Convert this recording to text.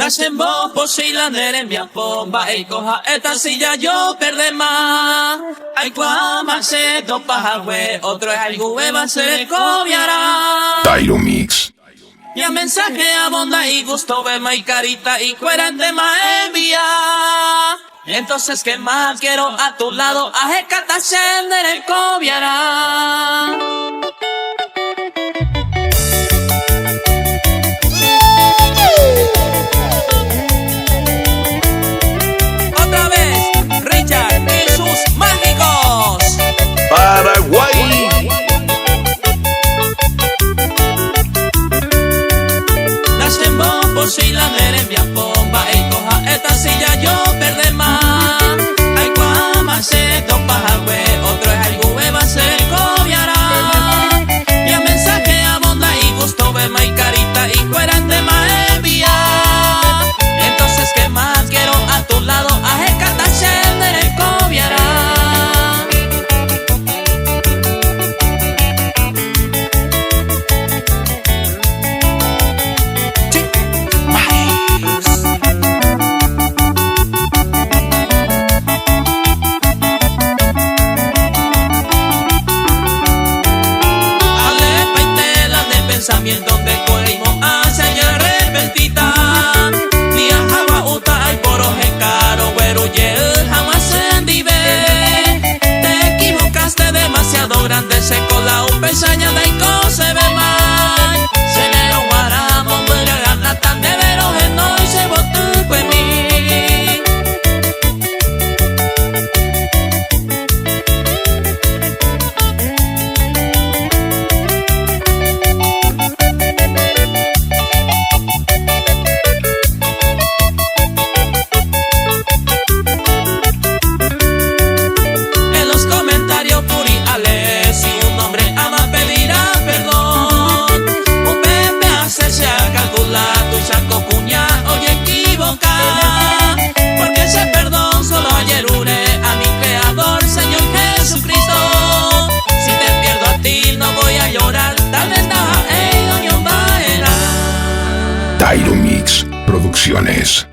Nasembo po sila nerembia po baikoha esta silla yo perde más. Ay cuama se topa hagüe otro es algo va se cobiará. Tyro Mix. Y a mensaje a bonda y gusto bema y carita y cuerante más envía. Entonces que más quiero a tu lado a jecata sender el cobiará. Paraguay. Nasembo por si la nerembia pomba y coja esta silla yo perde más. Ay cuama se topa hagüe otro es algo va a ser cobiará. Y a mensaje a bonda y gusto bema y carita y cuerante más envía. Entonces que más quiero a tu lado a jecata sender el cobiará. Pensamiento de colegio hacia allá repentita. Ni a java uta hay por oje caro, pero yel jamás se endive. Te equivocaste demasiado grande, se cola un pesaña de ico se ve mal. Se me lo guaramos, muy la gana tan de veros en no y se botó pues mí. Porque ese perdón solo ayerure a mi creador, Señor Jesucristo. Si te pierdo a ti no voy a llorar, tal vez da doña Baera. Tyro Mix Producciones.